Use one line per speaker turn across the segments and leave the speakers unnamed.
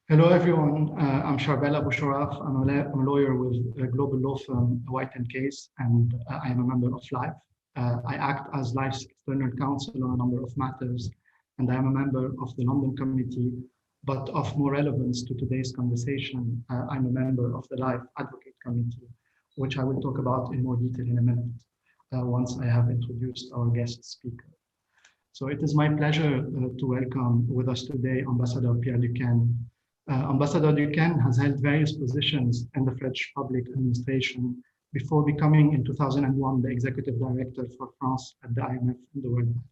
Hello, everyone. I'm Charbel Abou Charaf. I'm a lawyer with a global law firm, White & Case, and I am a member of LIFE. I act as LIFE's external counsel on a number of matters, and I am a member of the London Committee. But of more relevance to today's conversation, I'm a member of the LIFE Advocate Committee, which I will talk about in more detail in a minute, once I have introduced our guest speaker. So it is my pleasure to welcome with us today Ambassador Pierre Duquesne. Ambassador Duquesne has held various positions in the French public administration before becoming in 2001 the executive director for France at the IMF and the World Bank.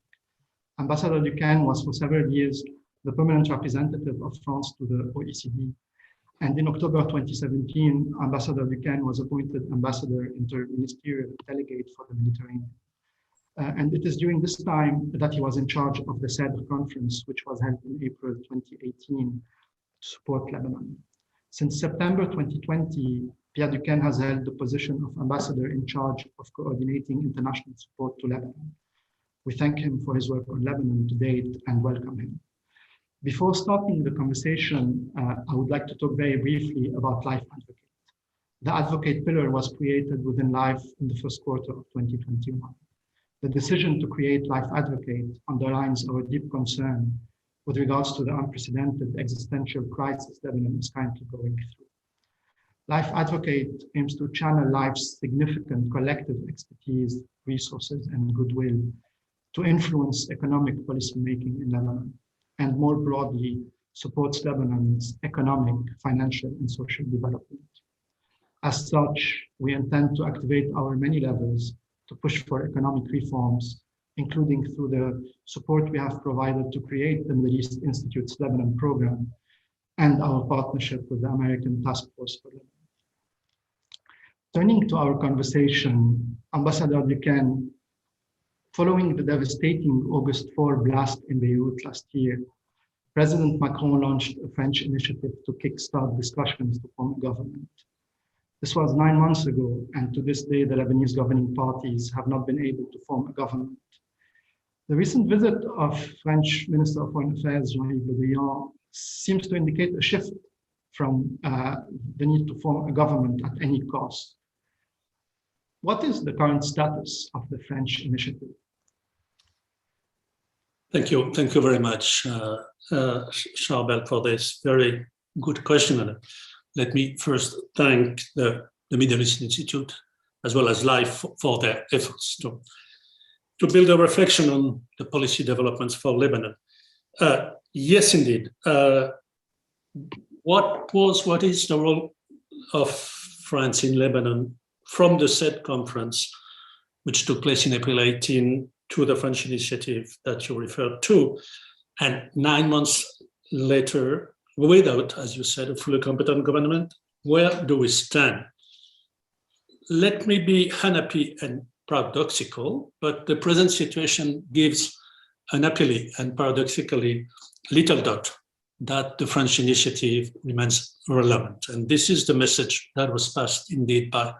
Ambassador Duquesne was for several years the permanent representative of France to the OECD. And in October 2017, Ambassador Duquesne was appointed Ambassador Interministerial Delegate for the Mediterranean. And it is during this time that he was in charge of the CEDRE conference, which was held in April 2018 to support Lebanon. Since September 2020, Pierre Duquesne has held the position of ambassador in charge of coordinating international support to Lebanon. We thank him for his work on Lebanon to date and welcome him. Before starting the conversation, I would like to talk very briefly about LIFE Advocate. The Advocate pillar was created within LIFE in the first quarter of 2021. The decision to create LIFE Advocate underlines our deep concern with regards to the unprecedented existential crisis Lebanon is currently going through. LIFE Advocate aims to channel LIFE's significant collective expertise, resources, and goodwill to influence economic policymaking in Lebanon, and more broadly, supports Lebanon's economic, financial, and social development. As such, we intend to activate our many levels to push for economic reforms, including through the support we have provided to create the Middle East Institute's Lebanon program and our partnership with the American Task Force for Lebanon. Turning to our conversation, Ambassador Duquesne, following the devastating August 4 blast in Beirut last year, President Macron launched a French initiative to kickstart discussions to form a government. This was 9 months ago, and to this day, the Lebanese governing parties have not been able to form a government. The recent visit of French Minister of Foreign Affairs, Jean-Yves Le Drian, seems to indicate a shift from the need to form a government at any cost. What is the current status of the French initiative?
Thank you very much, Charbel, for this very good question. Let me first thank the Middle East Institute as well as LIFE for their efforts to build a reflection on the policy developments for Lebanon. Yes, indeed. What is the role of France in Lebanon from the CEDRE conference, which took place in April 18, to the French initiative that you referred to, and 9 months later, without, as you said, a fully competent government? Where do we stand? Let me be unhappy and paradoxical, but the present situation gives unhappily and paradoxically little doubt that the French initiative remains relevant. And this is the message that was passed indeed by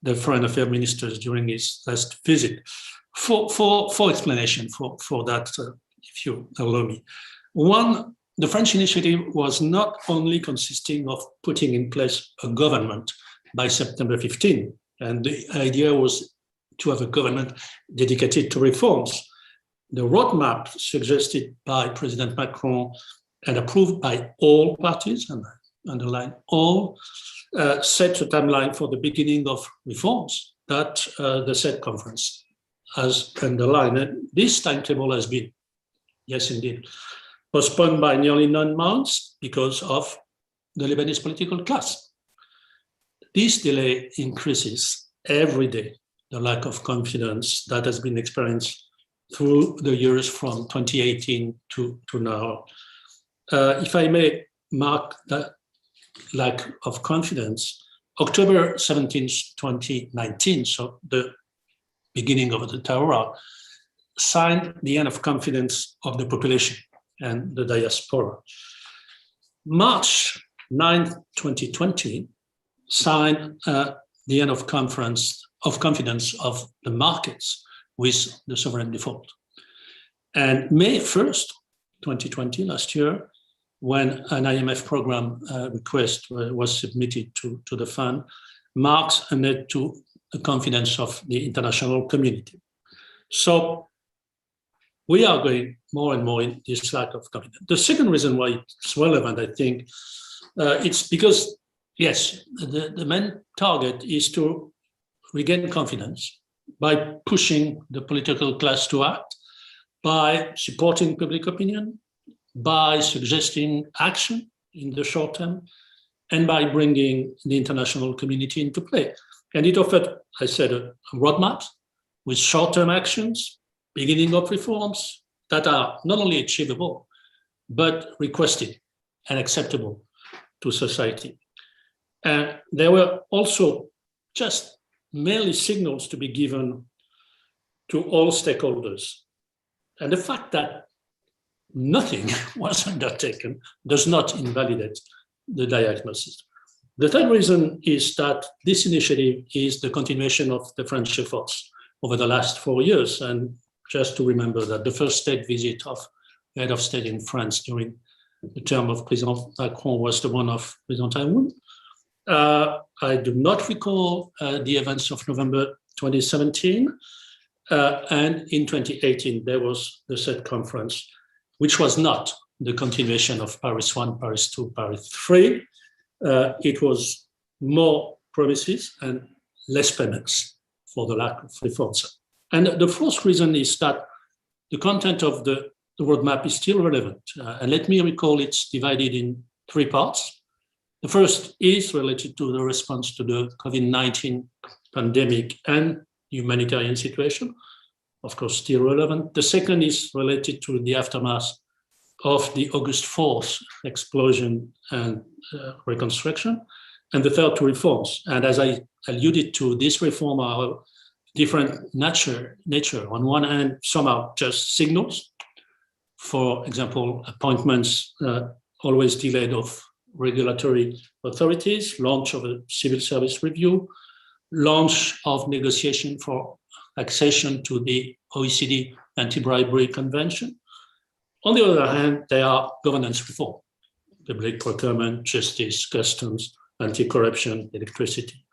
the foreign affairs ministers during his last visit. For explanation for that, if you allow me. One, the French initiative was not only consisting of putting in place a government by September 15, and the idea was to have a government dedicated to reforms. The roadmap suggested by President Macron and approved by all parties, and I underline all, set a timeline for the beginning of reforms that the CEDRE conference has underlined. And this timetable has been, yes, indeed, postponed by nearly 9 months because of the Lebanese political class. This delay increases every day the lack of confidence that has been experienced through the years from 2018 to now. If I may mark that lack of confidence, October 17, 2019, so the beginning of the terror, signed the end of confidence of the population and the diaspora. March 9, 2020, signed the end of confidence of the markets with the sovereign default. And May 1st, 2020, last year, when an IMF program request was submitted to the fund, marks an end to the confidence of the international community. So we are going more and more in this lack of confidence. The second reason why it's relevant, I think, it's because, yes, the main target is to regain confidence by pushing the political class to act, by supporting public opinion, by suggesting action in the short term, and by bringing the international community into play. And it offered, I said, a roadmap with short-term actions, beginning of reforms that are not only achievable, but requested and acceptable to society. And there were also just merely signals to be given to all stakeholders. And the fact that nothing was undertaken does not invalidate the diagnosis. The third reason is that this initiative is the continuation of the French efforts over the last 4 years. And just to remember that the first state visit of the head of state in France during the term of President Macron was the one of President Aoun. I do not recall the events of November 2017. And in 2018, there was the CEDRE conference, which was not the continuation of Paris 1, Paris 2, Paris 3. It was more promises and less payments for the lack of reforms. And the fourth reason is that the content of the roadmap is still relevant. And let me recall it's divided in 3 parts. The first is related to the response to the COVID-19 pandemic and humanitarian situation, of course, still relevant. The second is related to the aftermath of the August 4th explosion and reconstruction. And the third, to reforms. And as I alluded to, this reform are different nature. On one hand, some are just signals. For example, appointments always delayed of regulatory authorities, launch of a civil service review, launch of negotiation for accession to the OECD anti-bribery convention. On the other hand, they are governance reform, public procurement, justice, customs, anti-corruption, electricity.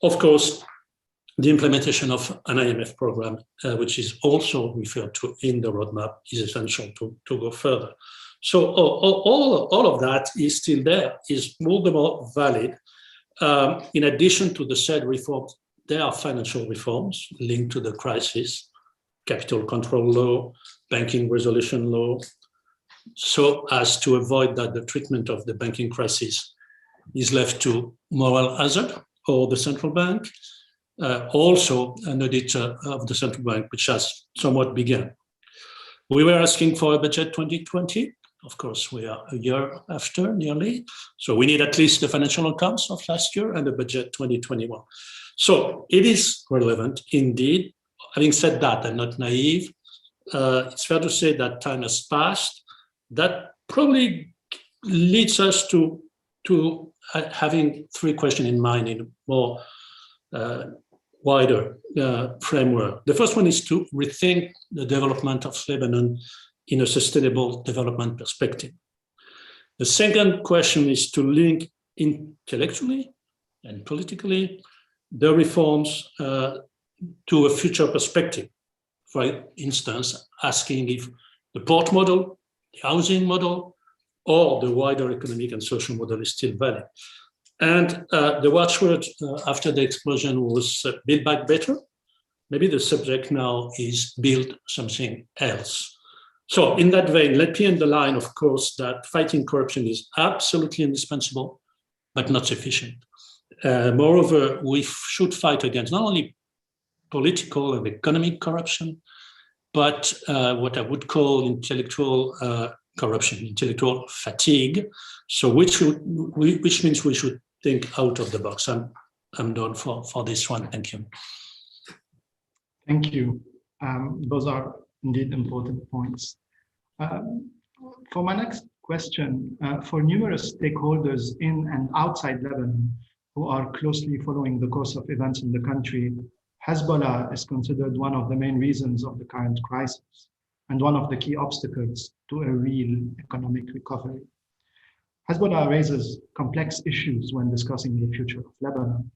Of course, the implementation of an IMF program, which is also referred to in the roadmap, is essential to go further. So all of that is still there, is more the more valid. In addition to the said reforms, there are financial reforms linked to the crisis, capital control law, banking resolution law, so as to avoid that the treatment of the banking crisis is left to moral hazard or the central bank. Also an audit of the central bank, which has somewhat begun. We were asking for a budget 2020. Of course, we are a year after nearly. So we need at least the financial accounts of last year and the budget 2021. So it is relevant indeed. Having said that, I'm not naive. It's fair to say that time has passed. That probably leads us to having 3 questions in mind in a more wider framework. The first one is to rethink the development of Lebanon in a sustainable development perspective. The second question is to link intellectually and politically the reforms to a future perspective. For instance, asking if the port model, the housing model, or the wider economic and social model is still valid. And the watchword after the explosion was build back better. Maybe the subject now is build something else. So in that vein, let me underline, of course, that fighting corruption is absolutely indispensable, but not sufficient. Moreover, we should fight against not only political and economic corruption, but what I would call intellectual corruption, intellectual fatigue. So which means we should think out of the box. I'm done for this one. Thank you.
Thank you. Those are indeed important points. For my next question, for numerous stakeholders in and outside Lebanon who are closely following the course of events in the country, Hezbollah is considered one of the main reasons of the current crisis. and one of the key obstacles to a real economic recovery. Hezbollah raises complex issues when discussing the future of Lebanon,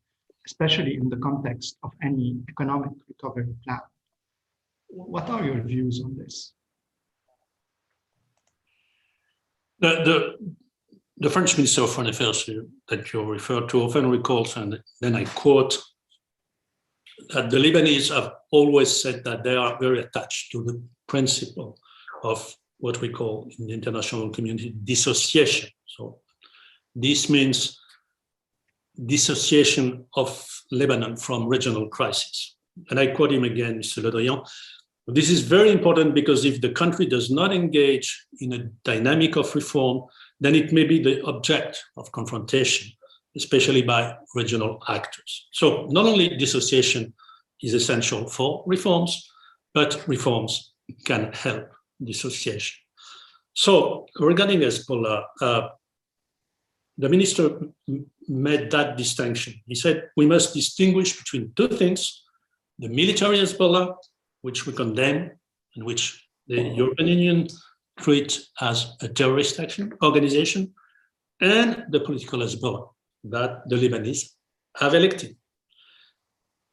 especially in the context of any economic recovery plan. What are your views on this?
The French Minister of Foreign Affairs that you referred to often recalls, and then I quote, that the Lebanese have always said that they are very attached to the principle of what we call in the international community dissociation. So this means dissociation of Lebanon from regional crisis. And I quote him again, Mr. Le Drian. This is very important because if the country does not engage in a dynamic of reform, then it may be the object of confrontation, especially by regional actors. So not only dissociation is essential for reforms, but reforms can help dissociation. So regarding Hezbollah, the minister made that distinction. He said, we must distinguish between two things: the military Hezbollah, which we condemn and which the European Union treats as a terrorist organization, and the political Hezbollah that the Lebanese have elected.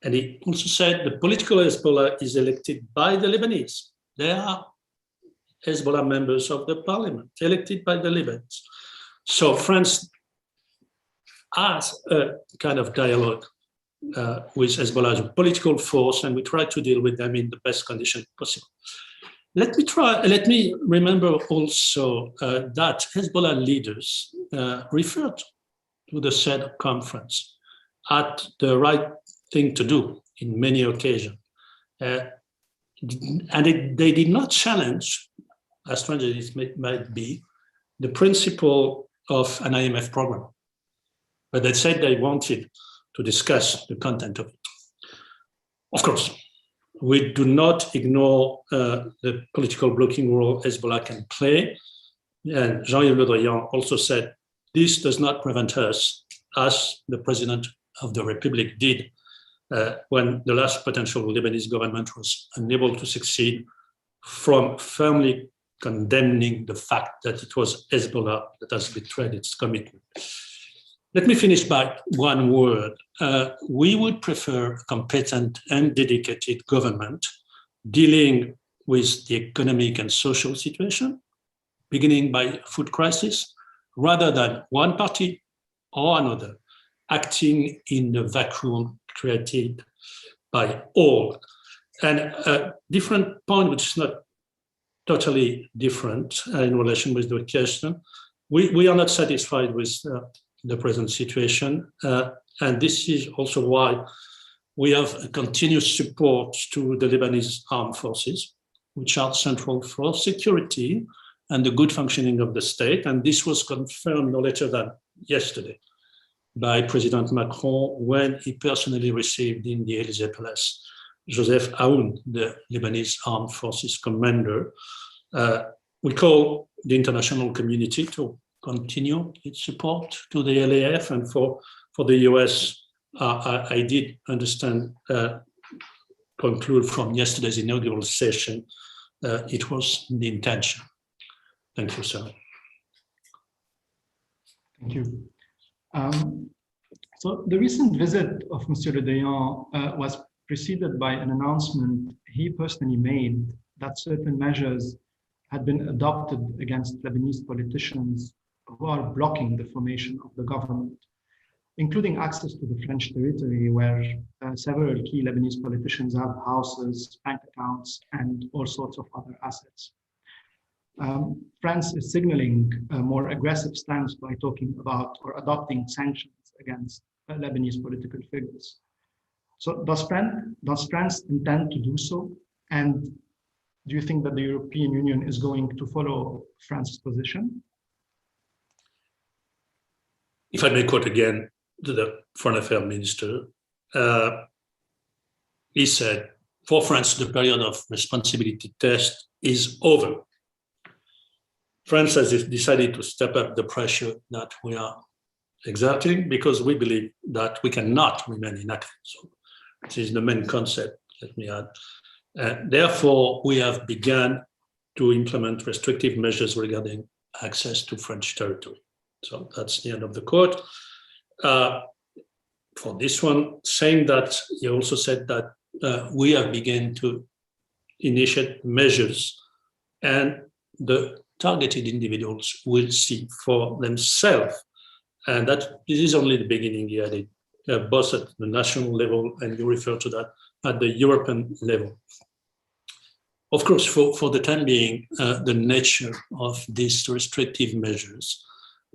And he also said the political Hezbollah is elected by the Lebanese. They are Hezbollah members of the parliament, elected by the Lebanese. So France has a kind of dialogue with Hezbollah as a political force, and we try to deal with them in the best condition possible. Let me remember also that Hezbollah leaders referred to the CEDRE conference at the right thing to do in many occasions. And they did not challenge, as strange as it might be, the principle of an IMF program. But they said they wanted to discuss the content of it. Of course, we do not ignore the political blocking role Hezbollah can play. And Jean-Yves Le Drian also said, this does not prevent us, as the President of the Republic did when the last potential Lebanese government was unable to succeed, from firmly condemning the fact that it was Hezbollah that has betrayed its commitment. Let me finish by one word. We would prefer a competent and dedicated government dealing with the economic and social situation, beginning by food crisis, rather than one party or another acting in the vacuum created by all. And a different point, which is not totally different in relation with the question, we are not satisfied with the present situation. And this is also why we have a continuous support to the Lebanese armed forces, which are central for security and the good functioning of the state. And this was confirmed no later than yesterday by President Macron when he personally received in the Élysée Palace Joseph Aoun, the Lebanese armed forces commander. We call the international community to continue its support to the LAF, and for the US, I did understand, conclude from yesterday's inaugural session, it was the intention. Thank you, sir.
Thank you. So the recent visit of Monsieur Le Drian was preceded by an announcement he personally made that certain measures had been adopted against Lebanese politicians who are blocking the formation of the government, including access to the French territory, where several key Lebanese politicians have houses, bank accounts, and all sorts of other assets. France is signaling a more aggressive stance by talking about or adopting sanctions against Lebanese political figures. So does France intend to do so? And do you think that the European Union is going to follow France's position?
If I may quote again to the Foreign Affairs Minister, he said, for France, the period of responsibility test is over. France has decided to step up the pressure that we are exerting because we believe that we cannot remain inactive. So this is the main concept, let me add. Therefore, we have begun to implement restrictive measures regarding access to French territory. So that's the end of the quote. For this one, saying that, he also said that we have begun to initiate measures and the targeted individuals will see for themselves. And that this is only the beginning, he added, both at the national level, and you refer to that, at the European level. Of course, for the time being, the nature of these restrictive measures,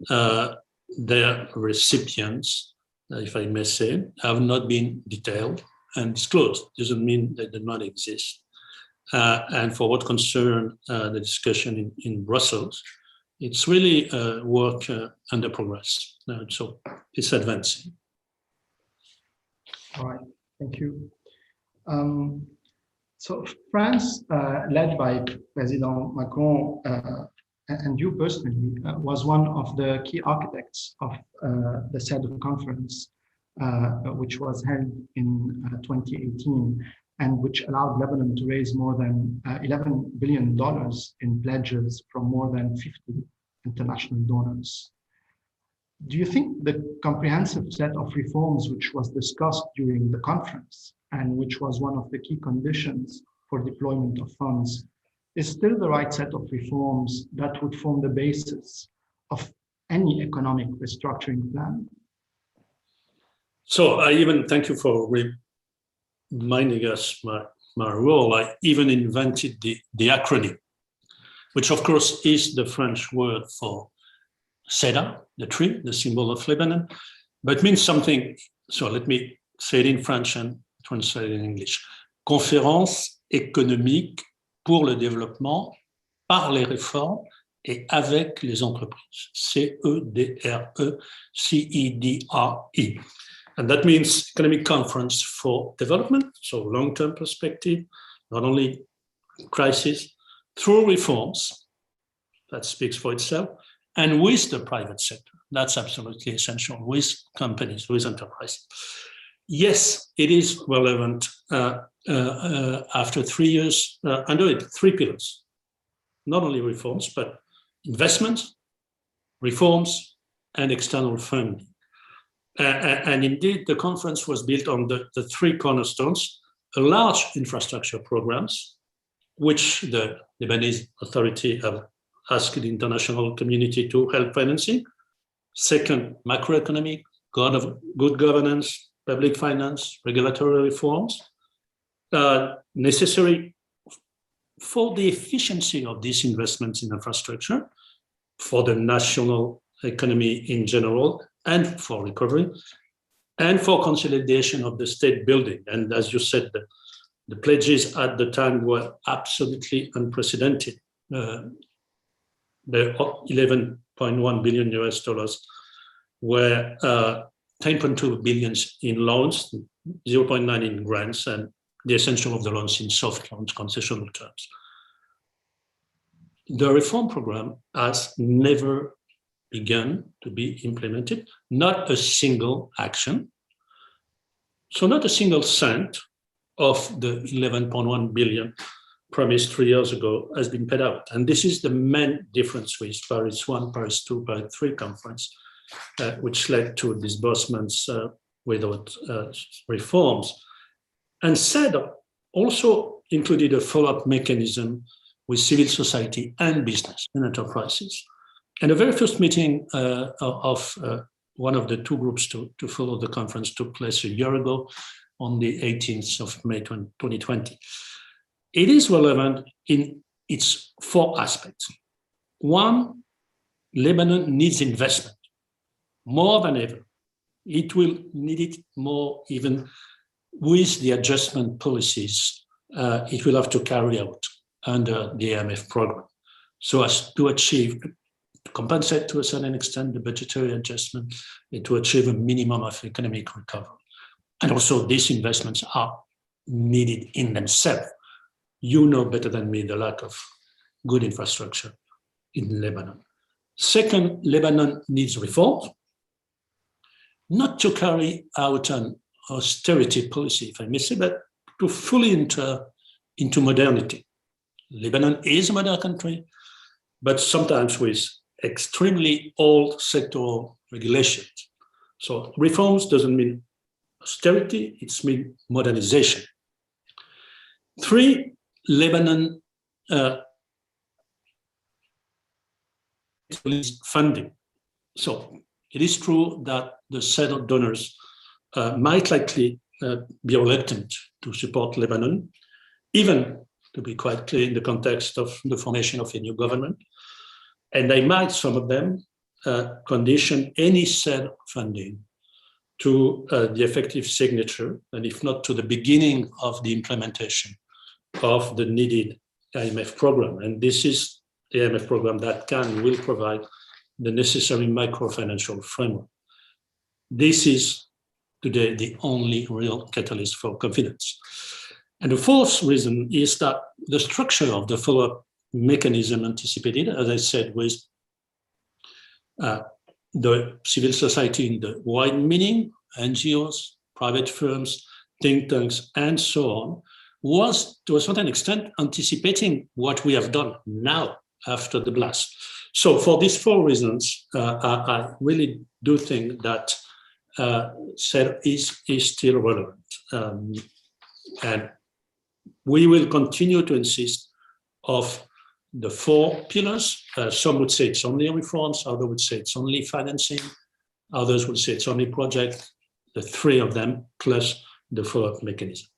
their recipients, if I may say, have not been detailed and disclosed. Doesn't mean they do not exist. And for what concerns the discussion in Brussels, it's really work under progress. So it's advancing.
All right, thank you. So France, led by President Macron, and you personally, was one of the key architects of the CEDRE conference, which was held in 2018, and which allowed Lebanon to raise more than $11 billion in pledges from more than 50 international donors. Do you think the comprehensive set of reforms which was discussed during the conference, and which was one of the key conditions for deployment of funds, is still the right set of reforms that would form the basis of any economic restructuring plan?
So I even thank you for reminding us my role. I even invented the acronym, which of course is the French word for CEDRE, the tree, the symbol of Lebanon, but means something. So let me say it in French and translate it in English. Conférence économique pour le développement par les réformes et avec les entreprises. CEDRE, CEDRE. And that means economic conference for development, so long-term perspective, not only crisis, through reforms, that speaks for itself, and with the private sector. That's absolutely essential, with companies, with enterprises. Yes, it is relevant after 3 years under it, 3 pillars, not only reforms, but investments, reforms, and external funding. And indeed, the conference was built on the 3 cornerstones: a large infrastructure programs, which the Lebanese authority have asked the international community to help financing. Second, macroeconomic, good governance, public finance, regulatory reforms, necessary for the efficiency of these investments in infrastructure, for the national economy in general, and for recovery, and for consolidation of the state building. And as you said, the pledges at the time were absolutely unprecedented. The 11.1 billion US dollars were 10.2 billion in loans, 0.9 in grants, and the essential of the loans in soft loans, concessional terms. The reform program has never begun to be implemented, not a single action. So not a single cent of the 11.1 billion promised 3 years ago has been paid out. And this is the main difference with Paris 1, Paris 2, Paris 3 conference, which led to disbursements without reforms. And CEDRE also included a follow-up mechanism with civil society and business and enterprises. And the very first meeting of one of the 2 groups to follow the conference took place a year ago on the 18th of May 2020. It is relevant in its 4 aspects. 1, Lebanon needs investment more than ever. It will need it more even with the adjustment policies it will have to carry out under the IMF program, so as to achieve, to compensate to a certain extent the budgetary adjustment and to achieve a minimum of economic recovery. And also these investments are needed in themselves. You know better than me the lack of good infrastructure in Lebanon. Second, Lebanon needs reforms, not to carry out an austerity policy, if I may say, but to fully enter into modernity. Lebanon is a modern country, but sometimes with extremely old sectoral regulations. So reforms doesn't mean austerity, it's mean modernization. 3, Lebanon funding. So it is true that the CEDRE donors might likely be reluctant to support Lebanon, even, to be quite clear, in the context of the formation of a new government. And they might, some of them, condition any CEDRE funding to the effective signature, and if not to the beginning of the implementation of the needed IMF program. And this is the IMF program that will provide the necessary microfinancial framework. This is today the only real catalyst for confidence. And the fourth reason is that the structure of the follow-up mechanism anticipated, as I said, with the civil society in the wide meaning, NGOs, private firms, think tanks, and so on, was to a certain extent anticipating what we have done now after the blast. So for these 4 reasons, I really do think that CEDRE is still relevant. And we will continue to insist of the 4 pillars. Some would say it's only reforms, others would say it's only financing, others would say it's only project, the 3 of them plus the follow-up mechanism.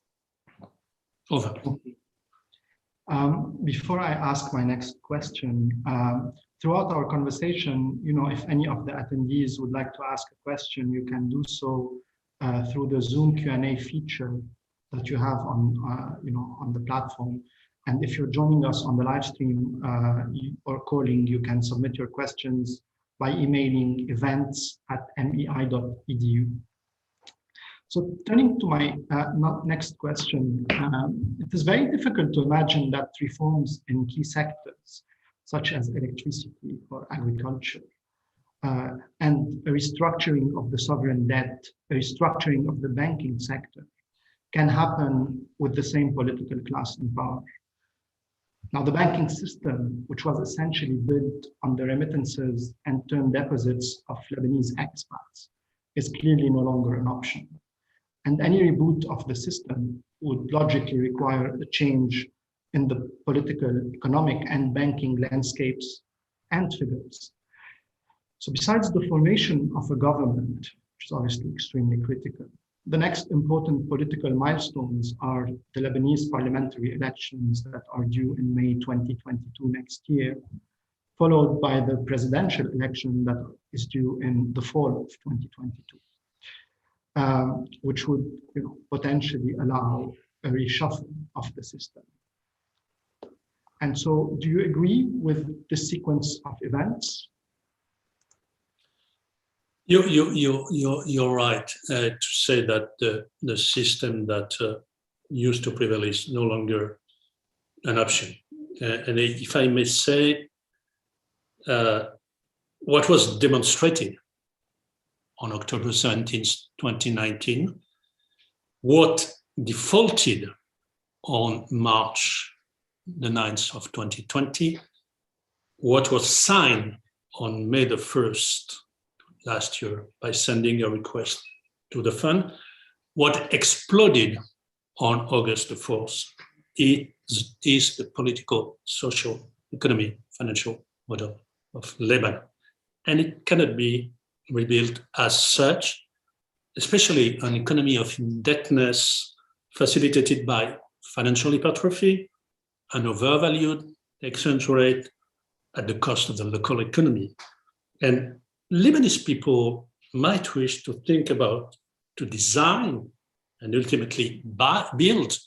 Over.
Before I ask my next question, throughout our conversation, if any of the attendees would like to ask a question, you can do so through the Zoom Q&A feature that you have on the platform. And if you're joining us on the live stream or calling, you can submit your questions by emailing events@mei.edu. So turning to my next question, it is very difficult to imagine that reforms in key sectors, such as electricity or agriculture, and a restructuring of the sovereign debt, a restructuring of the banking sector, can happen with the same political class in power. Now, the banking system, which was essentially built on the remittances and term deposits of Lebanese expats, is clearly no longer an option. And any reboot of the system would logically require a change in the political, economic, and banking landscapes and figures. So besides the formation of a government, which is obviously extremely critical, the next important political milestones are the Lebanese parliamentary elections that are due in May 2022 next year, followed by the presidential election that is due in the fall of 2022. Which would potentially allow a reshuffle of the system. And so do you agree with this sequence of events?
You're right to say that the system that used to prevail is no longer an option. And if I may say, what was demonstrated on October 17th, 2019, what defaulted on March the 9th of 2020, what was signed on May the 1st last year by sending a request to the fund, what exploded on August the 4th is the political, social, economic, financial model of Lebanon. And it cannot be rebuilt as such, especially an economy of indebtedness facilitated by financial hypertrophy, an overvalued exchange rate at the cost of the local economy. And Lebanese people might wish to think about, to design, and ultimately build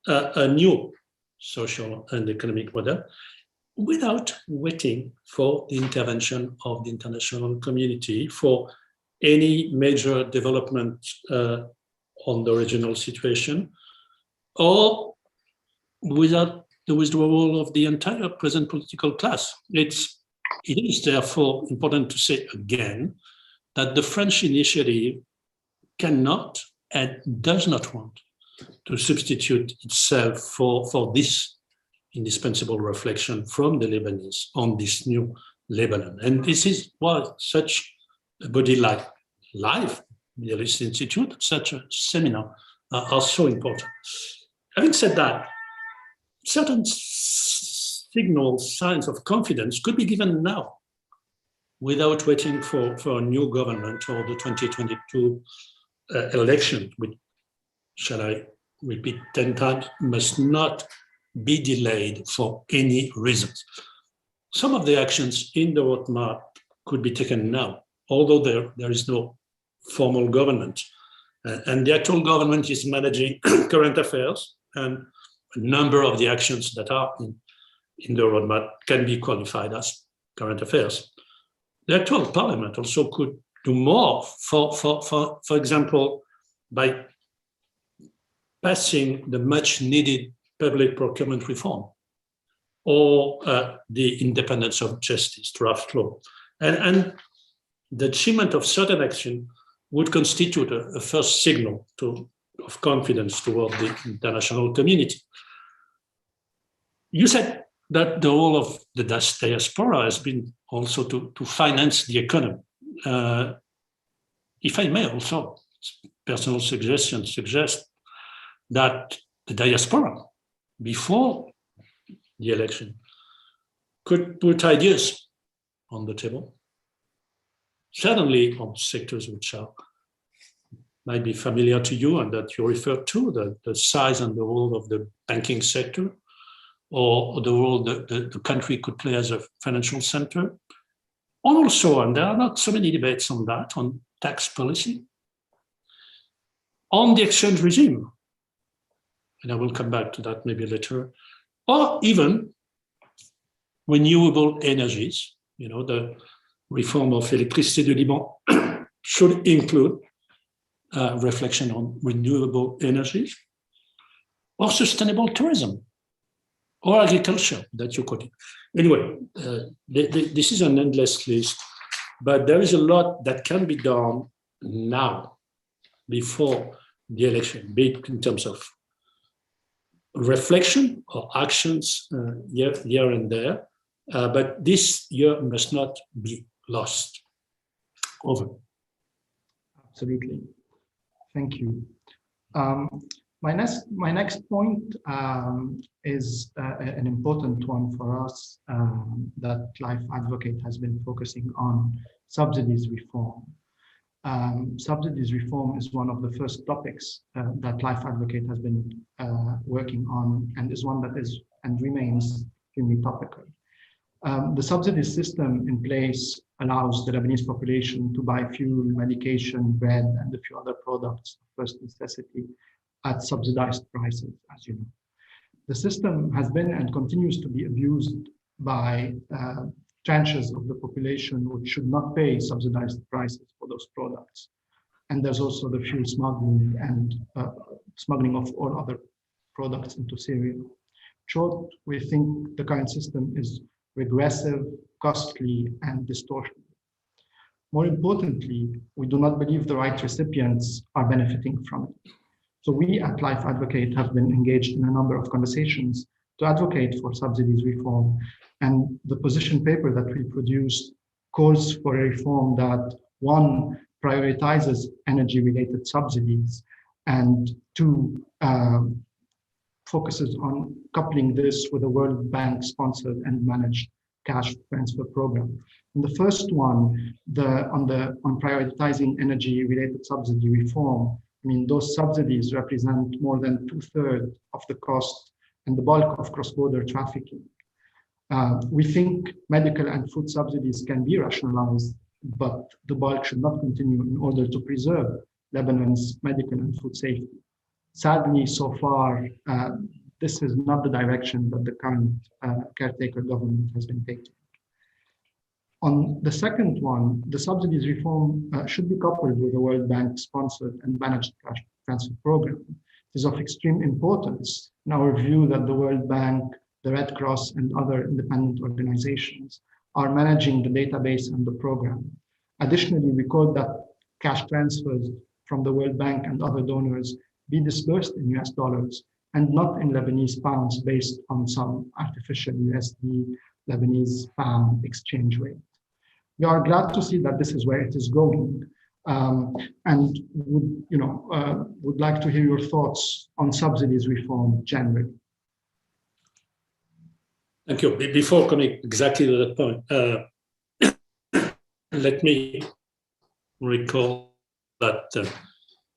a new social and economic model without waiting for the intervention of the international community for any major development on the regional situation, or without the withdrawal of the entire present political class. It is therefore important to say again that the French initiative cannot and does not want to substitute itself for this indispensable reflection from the Lebanese on this new Lebanon. And this is why such a body like LIFE, Middle East Institute, such a seminar are so important. Having said that, certain signals, signs of confidence could be given now without waiting for a new government or the 2022 election, which, shall I repeat 10 times, must not be delayed for any reasons. Some of the actions in the roadmap could be taken now, although there is no formal government. And the actual government is managing current affairs, and a number of the actions that are in the roadmap can be qualified as current affairs. The actual parliament also could do more, for example, by passing the much needed public procurement reform or the independence of justice draft law. And the achievement of certain action would constitute a first signal of confidence toward the international community. You said that the role of the diaspora has been also to finance the economy. If I may also, personal suggestion suggest that the diaspora, before the election, could put ideas on the table, certainly on sectors which might be familiar to you and that you refer to, the size and the role of the banking sector, or the role that the country could play as a financial center. Also, and there are not so many debates on that, on tax policy, on the exchange regime, and I will come back to that maybe later, or even renewable energies. You know, the reform of Électricité du Liban should include reflection on renewable energies, or sustainable tourism, or agriculture that you quoted. Anyway, this is an endless list, but there is a lot that can be done now, before the election, be it in terms of reflection or actions here and there, but this year must not be lost. Over.
Absolutely. Thank you. My next point is an important one for us that Life Advocate has been focusing on: subsidies reform. Subsidies reform is one of the first topics that Life Advocate has been working on, and is one that is and remains extremely topical. The subsidy system in place allows the Lebanese population to buy fuel, medication, bread, and a few other products of first necessity at subsidized prices, as you know. The system has been and continues to be abused by tranches of the population which should not pay subsidized prices for those products. And there's also the fuel smuggling and smuggling of all other products into Syria. In short, we think the current system is regressive, costly, and distortionate. More importantly, we do not believe the right recipients are benefiting from it. So we at Life Advocate have been engaged in a number of conversations to advocate for subsidies reform. And the position paper that we produced calls for a reform that, one, prioritizes energy-related subsidies, and two, focuses on coupling this with a World Bank-sponsored and managed cash transfer program. And the first one, on prioritizing energy-related subsidy reform, I mean, those subsidies represent more than 2/3 of the cost and the bulk of cross-border trafficking. We think medical and food subsidies can be rationalized, but the bulk should not continue in order to preserve Lebanon's medical and food safety. Sadly, so far, this is not the direction that the current caretaker government has been taking. On the second one, the subsidies reform should be coupled with the World Bank-sponsored and managed cash transfer program. It is of extreme importance in our view that the World Bank, the Red Cross, and other independent organizations are managing the database and the program. Additionally, we call that cash transfers from the World Bank and other donors be disbursed in US dollars and not in Lebanese pounds based on some artificial USD Lebanese pound exchange rate. We are glad to see that this is where it is going, and would like to hear your thoughts on subsidies reform generally.
Thank you. Before coming exactly to that point, let me recall that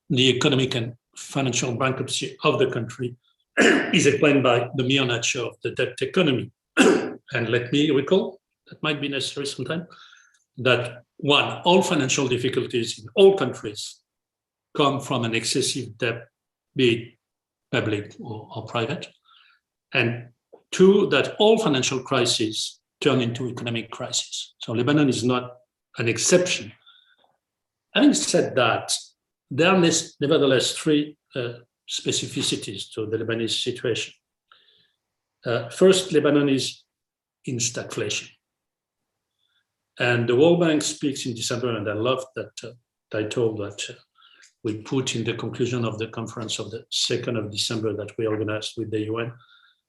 the economic and financial bankruptcy of the country is explained by the mere nature of the debt economy. And let me recall, that might be necessary sometime, that one, all financial difficulties in all countries come from an excessive debt, be it public or private. And two, that all financial crises turn into economic crisis. So Lebanon is not an exception. Having said that, there are nevertheless three specificities to the Lebanese situation. First, Lebanon is in stagflation. And the World Bank speaks in December, and I love that title that we put in the conclusion of the conference of the 2nd of December that we organized with the UN,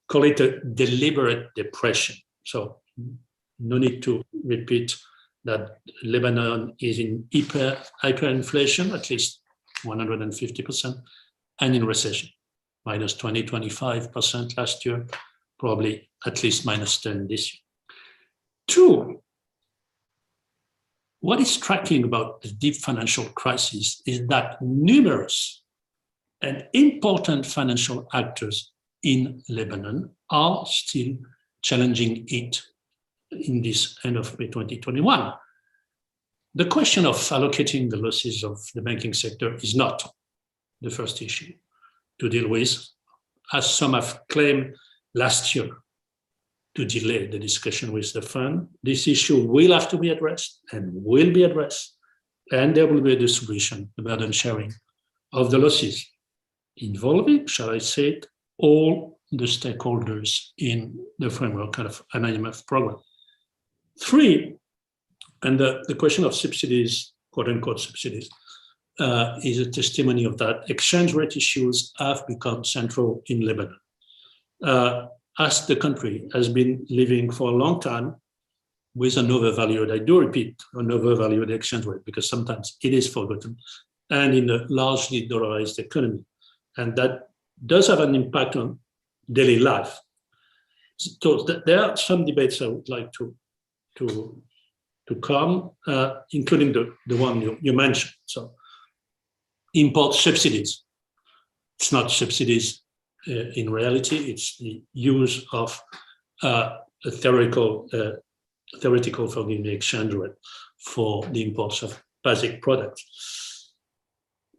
call it a deliberate depression. So no need to repeat that Lebanon is in hyperinflation, at least 150%, and in recession, minus 20, 25% last year, probably at least minus 10 this year. Two, what is striking about the deep financial crisis is that numerous and important financial actors in Lebanon are still challenging it in this end of May 2021. The question of allocating the losses of the banking sector is not the first issue to deal with, as some have claimed last year to delay the discussion with the fund. This issue will have to be addressed and will be addressed, and there will be a distribution, the burden sharing of the losses involving, shall I say it, all the stakeholders in the framework of an IMF program. Three, and the question of subsidies, quote unquote subsidies, is a testimony of that. Exchange rate issues have become central in Lebanon. As the country has been living for a long time with an overvalued, I do repeat, an overvalued exchange rate, because sometimes it is forgotten, and in a largely dollarized economy. And that does have an impact on daily life. So there are some debates I would like to come, including the one you mentioned. So import subsidies. It's not subsidies in reality, it's the use of a theoretical, forgive me, exchange rate for the imports of basic products.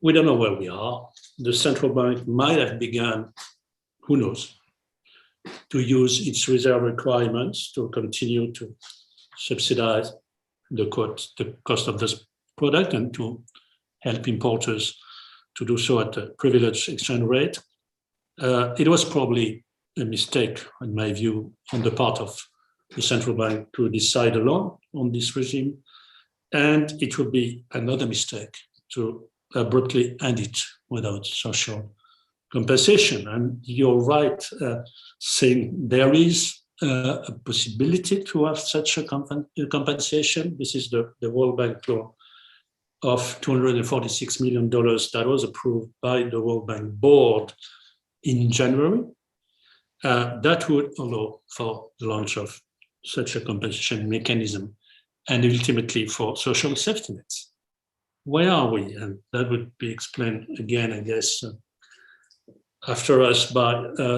We don't know where we are. The central bank might have begun, who knows, to use its reserve requirements to continue to subsidize the cost of this product and to help importers to do so at a privileged exchange rate. It was probably a mistake, in my view, on the part of the central bank to decide alone on this regime. And it would be another mistake to abruptly end it without social compensation. And you're right, saying there is a possibility to have such a compensation. This is the World Bank law of $246 million that was approved by the World Bank board in January. That would allow for the launch of such a compensation mechanism and ultimately for social safety nets. Where are we? And that would be explained again, I guess, after us by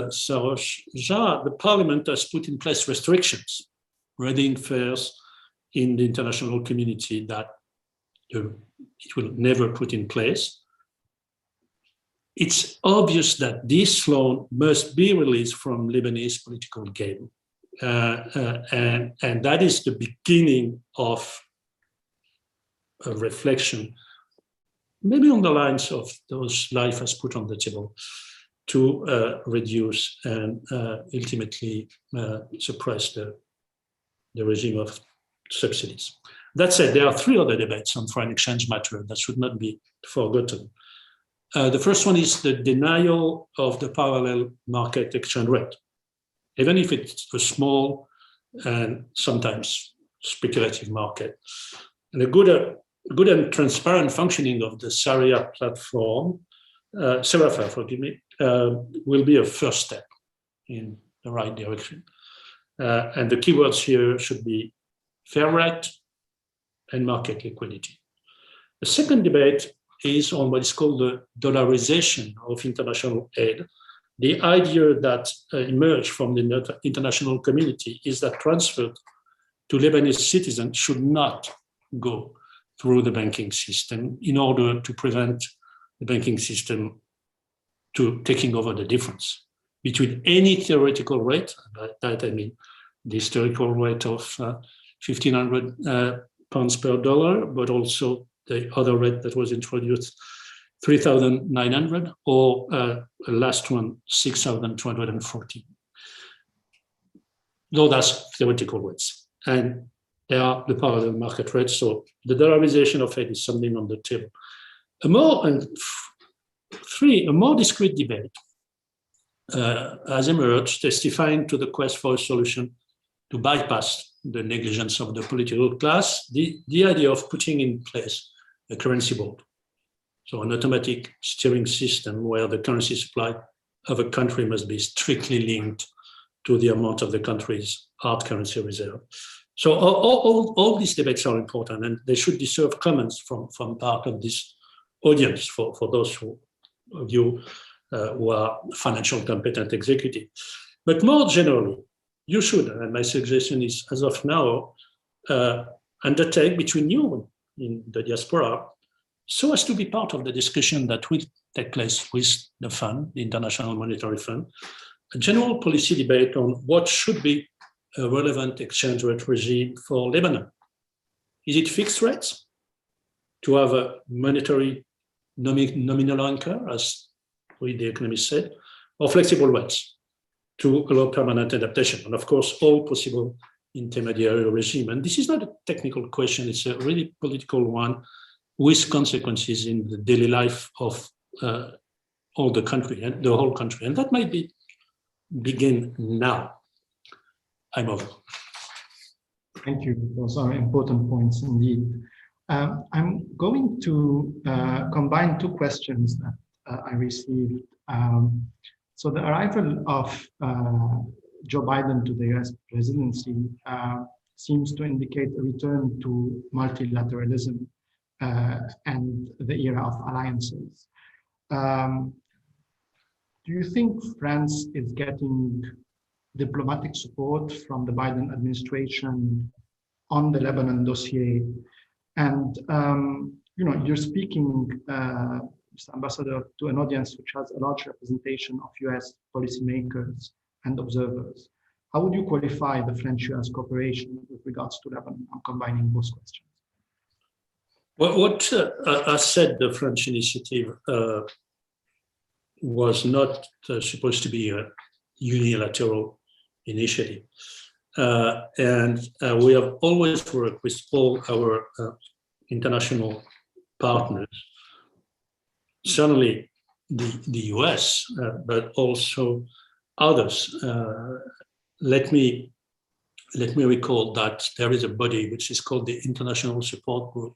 Sarosh Jah. The parliament has put in place restrictions, reading fears in the international community that it will never put in place. It's obvious that this loan must be released from Lebanese political game. And that is the beginning of a reflection, maybe on the lines of those Life has put on the table, to reduce and ultimately suppress the regime of subsidies. That said, there are three other debates on foreign exchange matter that should not be forgotten. The first one is the denial of the parallel market exchange rate, even if it's a small and sometimes speculative market. And a good and transparent functioning of the Sharia platform, SERAFA, forgive me, will be a first step in the right direction. And the keywords here should be fair rate and market liquidity. The second debate is on what is called the dollarization of international aid. The idea that emerged from the international community is that transfer to Lebanese citizens should not go through the banking system in order to prevent the banking system to taking over the difference between any theoretical rate, by that I mean the historical rate of 1,500 pounds per dollar, but also the other rate that was introduced, 3,900, or last one, 6,240. Though that's theoretical rates. And they are the parallel market rates. So the dollarization of aid is something on the table. A more discrete debate has emerged, testifying to the quest for a solution to bypass the negligence of the political class, the idea of putting in place a currency board. So an automatic steering system where the currency supply of a country must be strictly linked to the amount of the country's hard currency reserve. So all these debates are important, and they should deserve comments from part of this audience for those of you who are financial competent executive. But more generally, you should, and my suggestion is, as of now, undertake between you in the diaspora, so as to be part of the discussion that will take place with the fund, the International Monetary Fund, a general policy debate on what should be a relevant exchange rate regime for Lebanon. Is it fixed rates to have a monetary nominal anchor, as the economist said, or flexible rates to allow permanent adaptation? And of course, all possible intermediary regime. And this is not a technical question, it's a really political one with consequences in the daily life of all the country and the whole country. And that might begin now. I'm over.
Thank you. Those are important points indeed. I'm going to combine two questions that I received. So the arrival of Joe Biden to the US presidency seems to indicate a return to multilateralism and the era of alliances. Do you think France is getting diplomatic support from the Biden administration on the Lebanon dossier? And you're speaking, Mr. Ambassador, to an audience which has a large representation of US policymakers and observers. How would you qualify the French-US cooperation with regards to Lebanon? I'm combining both questions.
Well, what I said, the French initiative was not supposed to be a unilateral initiative. And we have always worked with all our international partners, certainly the US, but also others. Let me recall that there is a body which is called the International Support Group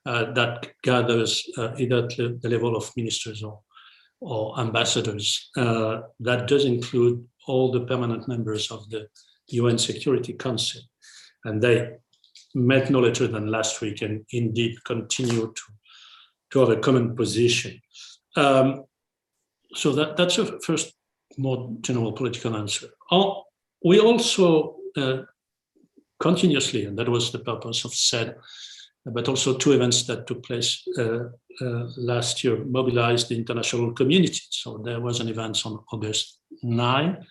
that gathers either at the level of ministers or ambassadors. That does include all the permanent members of the UN Security Council. And they met no later than last week and indeed continue to have a common position. So that's a first more general political answer. We also continuously, and that was the purpose of CEDRE, but also two events that took place last year, mobilized the international community. So there was an event on August 9,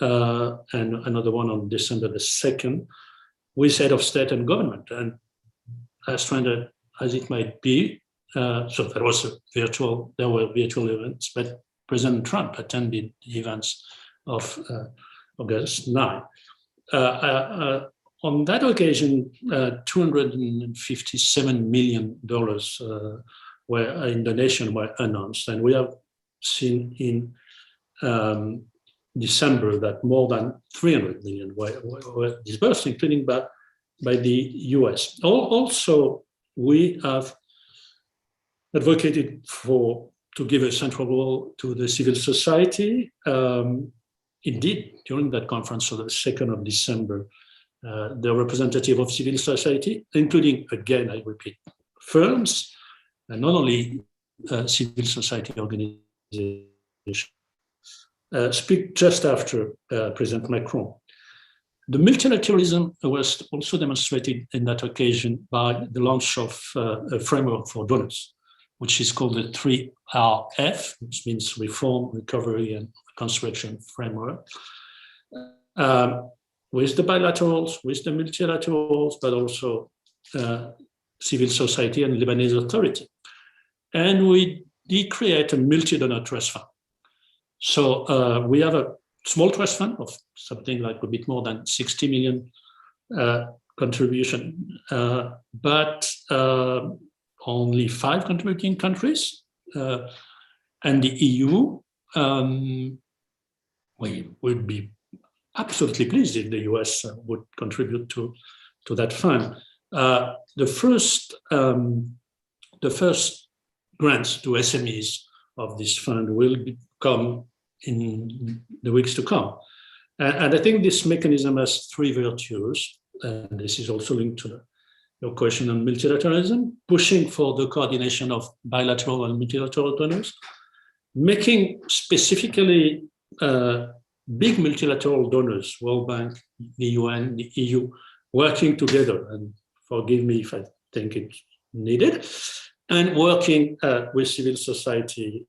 and another one on December the 2nd, with head of state and government. And as standard as it might be, so there was there were virtual events, but President Trump attended the events of August 9. On that occasion, $257 million in the nation were announced. And we have seen in December that more than 300 million were disbursed, including by the US. Also, we have advocated to give a central role to the civil society. Indeed, during that conference on the 2nd of December, the representative of civil society, including, again, I repeat, firms, and not only civil society organizations, speak just after President Macron. The multilateralism was also demonstrated in that occasion by the launch of a framework for donors, which is called the 3RF, which means Reform, Recovery, and Construction Framework, with the bilaterals, with the multilaterals, but also civil society and Lebanese authority. And we did create a multi-donor trust fund. So we have a small trust fund of something like a bit more than 60 million contribution, but only 5 contributing countries, and the EU. We would be absolutely pleased if the US would contribute to that fund. The first grants to SMEs of this fund will come in the weeks to come. And I think this mechanism has 3 virtues, and this is also linked to your question on multilateralism: pushing for the coordination of bilateral and multilateral donors, making specifically big multilateral donors, World Bank, the UN, the EU, working together, and forgive me if I think it's needed, and working with civil society,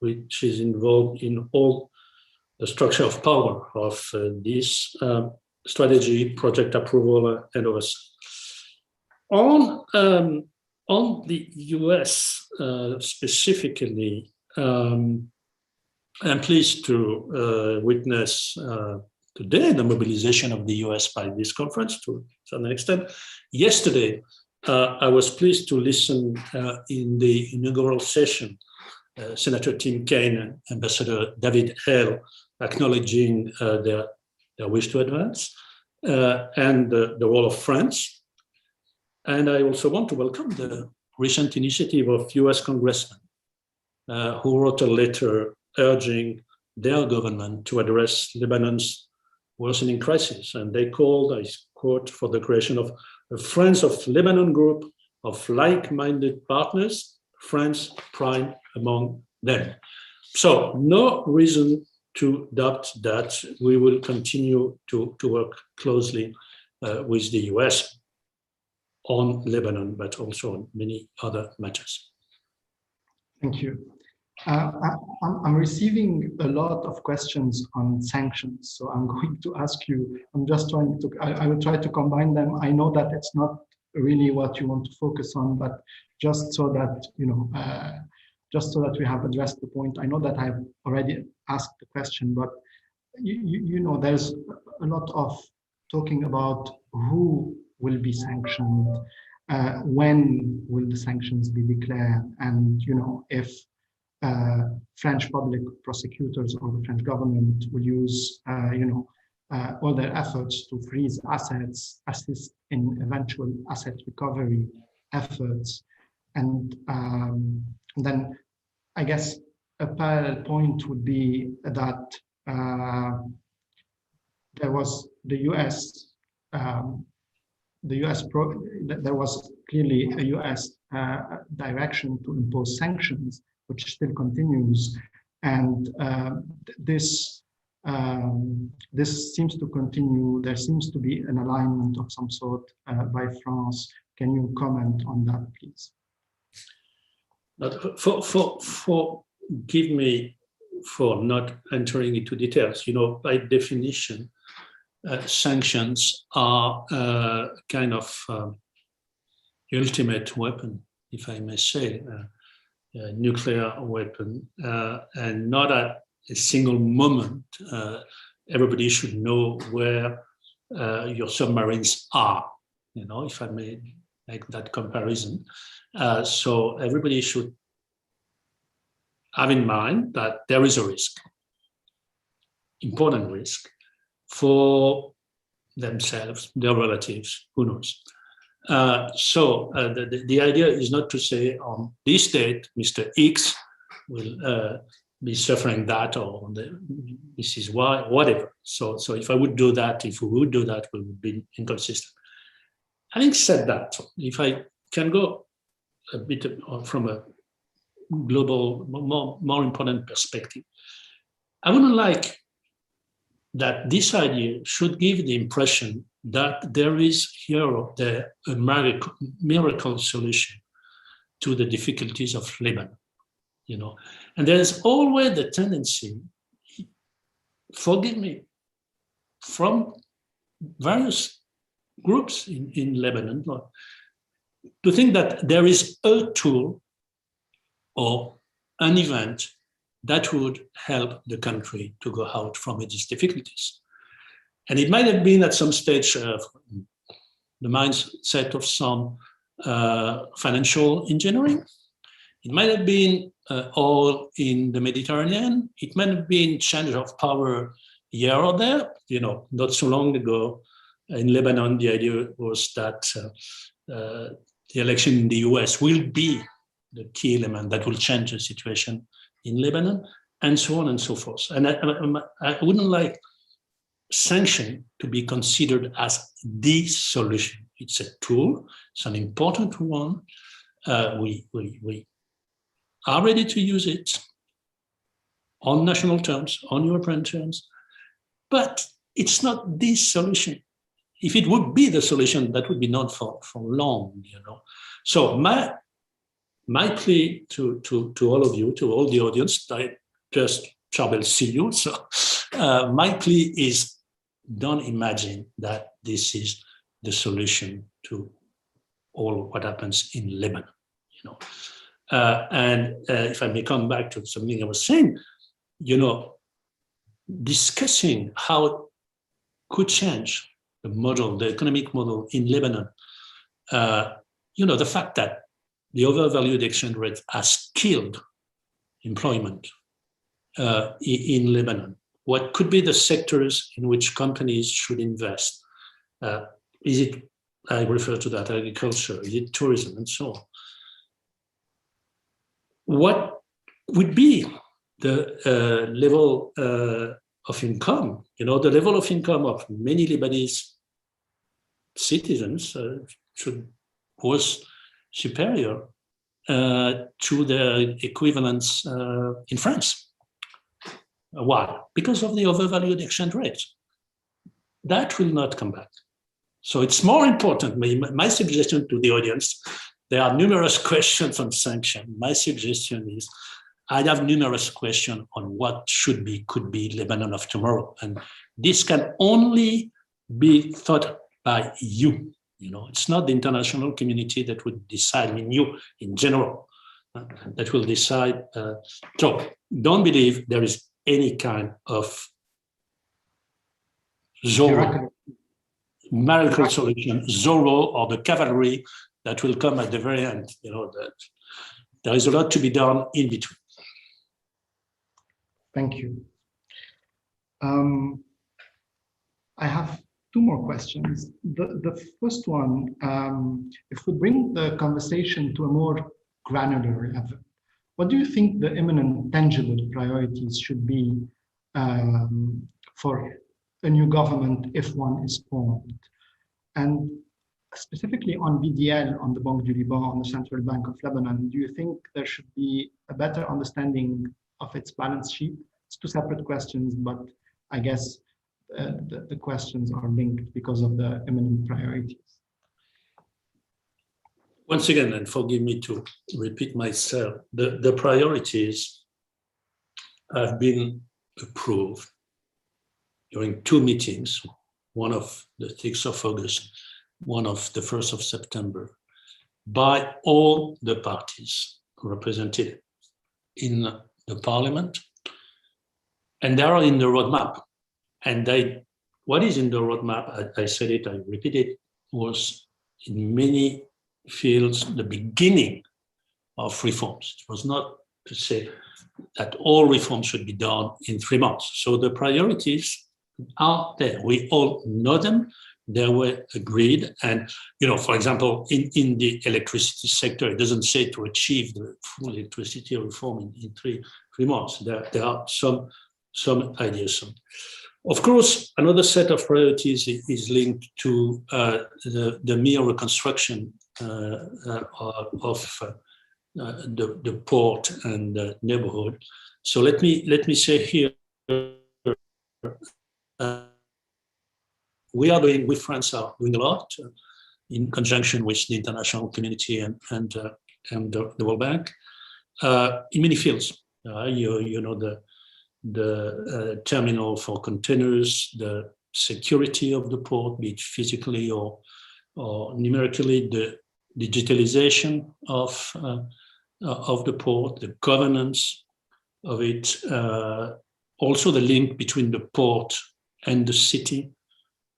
which is involved in all the structure of power of this strategy, project approval, and oversight. On the US specifically, I'm pleased to witness today the mobilization of the US by this conference to some extent. Yesterday, I was pleased to listen in the inaugural session, Senator Tim Kaine and Ambassador David Hale acknowledging their wish to advance and the role of France. And I also want to welcome the recent initiative of US congressmen who wrote a letter urging their government to address Lebanon's worsening crisis. And they called, I quote, for the creation of a Friends of Lebanon group of like-minded partners, France prime among them. So no reason to doubt that we will continue to work closely with the US on Lebanon, but also on many other matters.
Thank you. I'm receiving a lot of questions on sanctions, so I'm going to ask you, I will try to combine them. I know that it's not really what you want to focus on, but just so that, just so that we have addressed the point. I know that I've already asked the question, but there's a lot of talking about who will be sanctioned, when will the sanctions be declared, and if French public prosecutors or the French government will use all their efforts to freeze assets, assist in eventual asset recovery efforts. And then I guess a parallel point would be that there was there was clearly a US direction to impose sanctions, which still continues, and this seems to continue. There seems to be an alignment of some sort by France. Can you comment on that, please?
Forgive me for not entering into details. By definition, sanctions are a kind of ultimate weapon, if I may say. Nuclear weapon, and not at a single moment. Everybody should know where your submarines are, if I may make that comparison. So everybody should have in mind that there is a risk, important risk, for themselves, their relatives, who knows. So the idea is not to say on this date, Mr. X will be suffering that, or this is why, whatever. So if I would do that, if we would do that, we would be inconsistent. Having said that, if I can go a bit from a global, more important perspective, I wouldn't like that this idea should give the impression that there is here or there a miracle solution to the difficulties of Lebanon, you know. And there's always the tendency, forgive me, from various groups in Lebanon to think that there is a tool or an event that would help the country to go out from its difficulties. And it might have been at some stage the mindset of some financial engineering. It might have been all in the Mediterranean. It might have been change of power here or there. You know, not so long ago in Lebanon, the idea was that the election in the US will be the key element that will change the situation in Lebanon, and so on and so forth. And I wouldn't like sanction to be considered as the solution. It's a tool, it's an important one. We are ready to use it on national terms, on European terms, but it's not the solution. If it would be the solution, that would be not for long, you know. So my plea to all of you, to all the audience, I just Charbel see you. So my plea is, don't imagine that this is the solution to all what happens in Lebanon, you know. And if I may come back to something I was saying, you know, discussing how it could change the model, the economic model in Lebanon, you know, the fact that the overvalued exchange rate has killed employment in Lebanon. What could be the sectors in which companies should invest? Is it, I refer to that, agriculture, is it tourism, and so on? What would be the level of income? You know, the level of income of many Lebanese citizens was superior to the equivalents in France. Why? Because of the overvalued exchange rate. That will not come back. So it's more important. My suggestion to the audience, there are numerous questions on sanction. My suggestion is, I have numerous questions on what should be, could be Lebanon of tomorrow. And this can only be thought by you. You know, it's not the international community that would decide, I mean, you in general, that will decide. So don't believe there is any kind of Zorro, miracle solution, Zorro or the cavalry that will come at the very end. You know, that there is a lot to be done in between.
Thank you. I have two more questions. The first one, if we bring the conversation to a more granular level, what do you think the imminent tangible priorities should be for a new government if one is formed? And specifically on BDL, on the Banque du Liban, on the Central Bank of Lebanon, do you think there should be a better understanding of its balance sheet? It's two separate questions, but I guess the questions are linked because of the imminent priorities.
Once again, and forgive me to repeat myself, the priorities have been approved during two meetings, one of the 6th of August, one of the 1st of September, by all the parties represented in the parliament, and they are in the roadmap. And what is in the roadmap, I said it, I repeat it, was in many feels the beginning of reforms. It was not to say that all reforms should be done in 3 months. So the priorities are there. We all know them. They were agreed. And, for example, in the electricity sector, it doesn't say to achieve the full electricity reform in three months. There are some ideas. Of course, another set of priorities is linked to the mere reconstruction of the port and the neighborhood. So let me say here, we France are doing a lot in conjunction with the international community and the World Bank in many fields. The terminal for containers, the security of the port, be it physically or numerically, the digitalization of the port, the governance of it, also the link between the port and the city,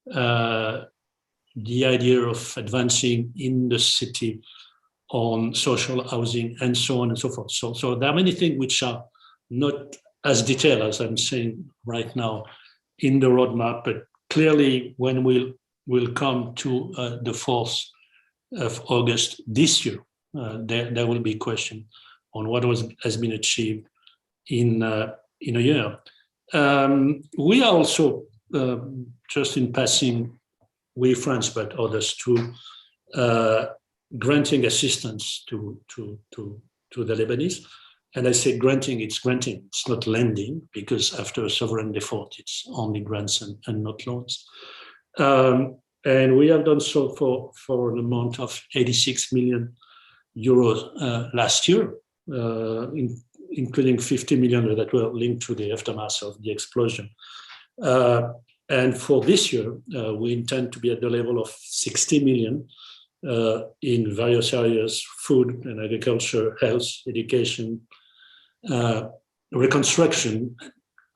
the idea of advancing in the city on social housing and so on and so forth. So there are many things which are not as detailed as I'm saying right now in the roadmap, but clearly when we'll come to the 4th of August this year, there will be a question on what has been achieved in a year. We are also, just in passing, we France, but others too, granting assistance to the Lebanese. And I say granting, it's not lending, because after a sovereign default, it's only grants and not loans. And we have done so for an amount of 86 million euros last year, including 50 million that were linked to the aftermath of the explosion. And for this year, we intend to be at the level of 60 million in various areas: food and agriculture, health, education, reconstruction,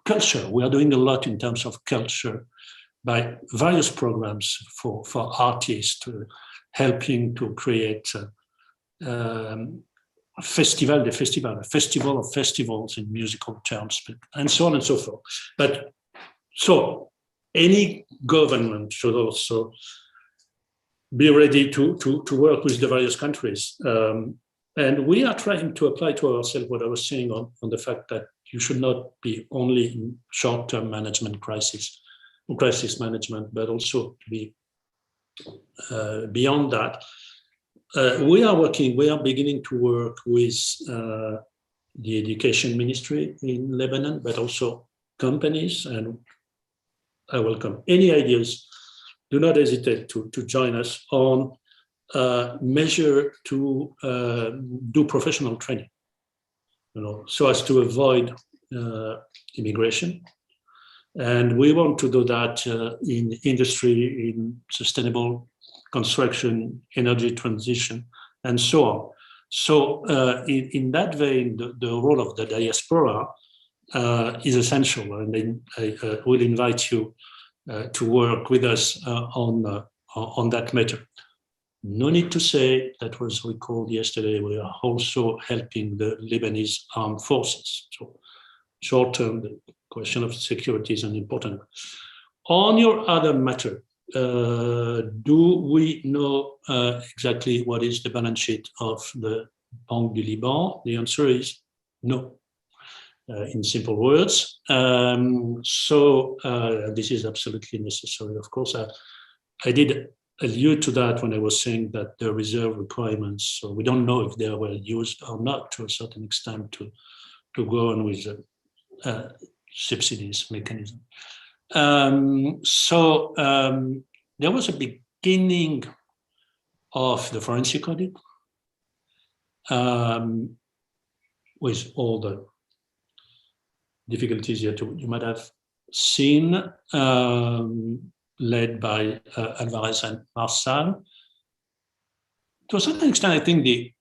culture. We are doing a lot in terms of culture by various programs for artists, helping to create a festival of festivals in musical terms, and so on and so forth. But so any government should also be ready to work with the various countries. And we are trying to apply to ourselves what I was saying on the fact that you should not be only in short-term management crisis management, but also be beyond that. We are beginning to work with the education ministry in Lebanon, but also companies, and I welcome any ideas. Do not hesitate to join us on measure to do professional training, so as to avoid immigration. And we want to do that in industry, in sustainable construction, energy transition, and so on. So in that vein, the role of the diaspora is essential, and then I will invite you to work with us on that matter. No need to say, that was recalled yesterday, we are also helping the Lebanese armed forces. So short term, the question of security is an important one. On your other matter, do we know exactly what is the balance sheet of the Banque du Liban? The answer is no, in simple words. So this is absolutely necessary. Of course, I did allude to that when I was saying that the reserve requirements, so we don't know if they were used or not to a certain extent to go on with the subsidies mechanism. So there was a beginning of the forensic audit with all the difficulties that you might have seen, led by Alvarez and Marsal. To a certain extent, I think the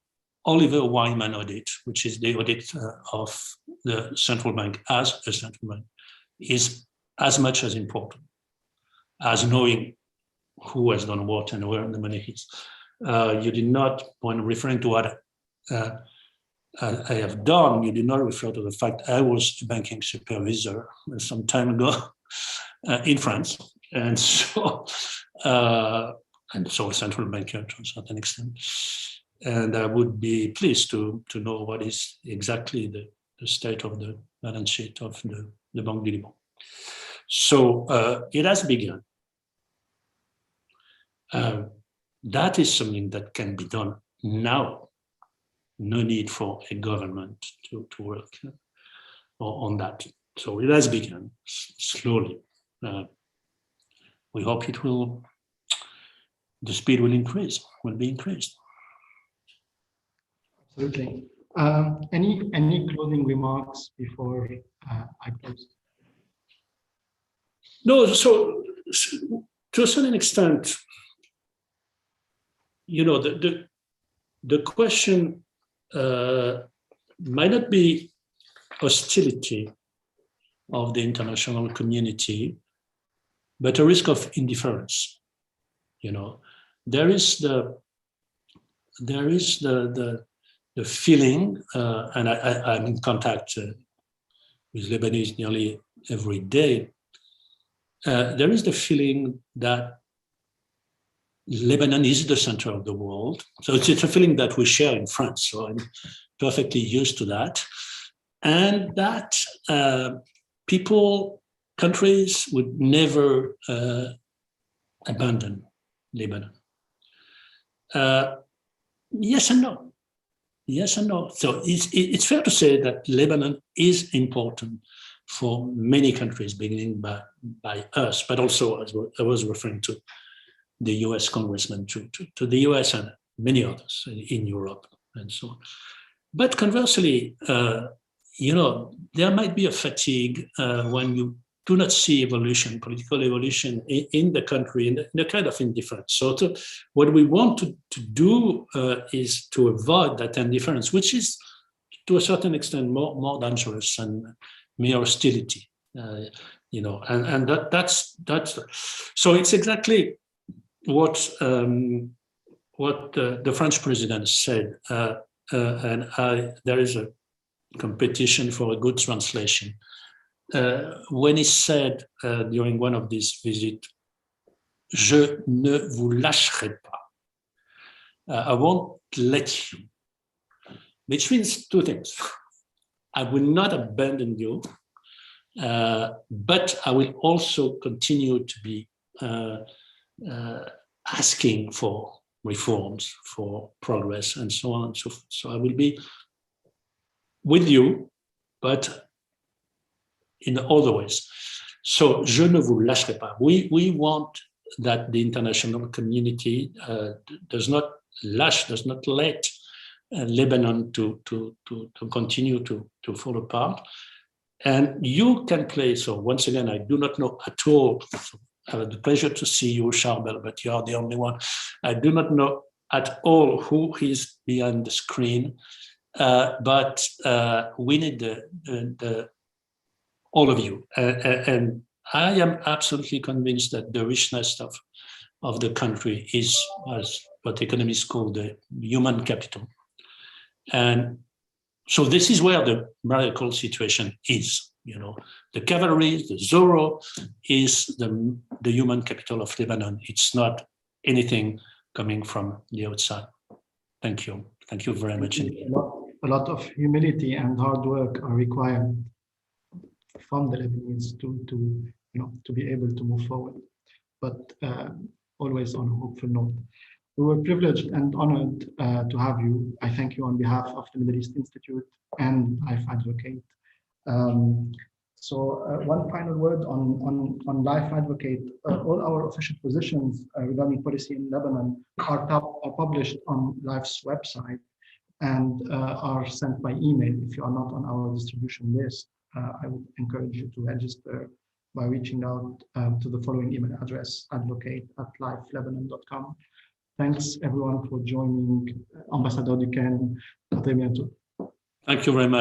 Oliver Wyman audit, which is the audit of the central bank as a central bank, is as much as important as knowing who has done what and where the money is. You did not, when referring to what I have done, you did not refer to the fact I was a banking supervisor some time ago in France, and so a central banker to a certain extent. And I would be pleased to know what is exactly the state of the balance sheet of the Banque du Liban. So it has begun. That is something that can be done now. No need for a government to work on that. So it has begun slowly. We hope the speed will be increased.
Absolutely. Any closing remarks before I close?
No, so to a certain extent, the question might not be hostility of the international community, but a risk of indifference. There is the feeling, and I'm in contact with Lebanese nearly every day. There is the feeling that Lebanon is the center of the world. So it's a feeling that we share in France. So I'm perfectly used to that. And that countries would never abandon Lebanon. Yes and no. Yes and no. So it's fair to say that Lebanon is important for many countries, beginning by us, but also, as I was referring to, the US congressman, to the US and many others in Europe and so on. But conversely, there might be a fatigue when you do not see political evolution in the country, in a kind of indifference. So what we want to do is to avoid that indifference, which is to a certain extent more dangerous and mere hostility, and that's so it's exactly what the French president said, and there is a competition for a good translation. When he said during one of these visits, "Je ne vous lâcherai pas," I won't let you, which means two things. I will not abandon you, but I will also continue to be asking for reforms, for progress, and so on and so forth. So I will be with you, but in other ways. So, je ne vous lâcherai pas. We want that the international community does not let Lebanon to continue to fall apart. And you can play, so once again, I do not know at all, so I have the pleasure to see you, Charbel, but you are the only one. I do not know at all who is behind the screen, but we need all of you. And I am absolutely convinced that the richness of the country is, as what economists call, the human capital. And so this is where the miracle situation is. The cavalry, the Zorro, is the human capital of Lebanon. It's not anything coming from the outside. Thank you. Thank you very much.
A lot of humility and hard work are required from the Lebanese to be able to move forward, but always on a hopeful note. We were privileged and honored to have you. I thank you on behalf of the Middle East Institute and Life Advocate. One final word on Life Advocate. All our official positions regarding policy in Lebanon are published on Life's website and are sent by email. If you are not on our distribution list, I would encourage you to register by reaching out to the following email address, advocate@lifelebanon.com. Thanks everyone for joining. Ambassador Duquesne, à très bientôt.
Thank you very much.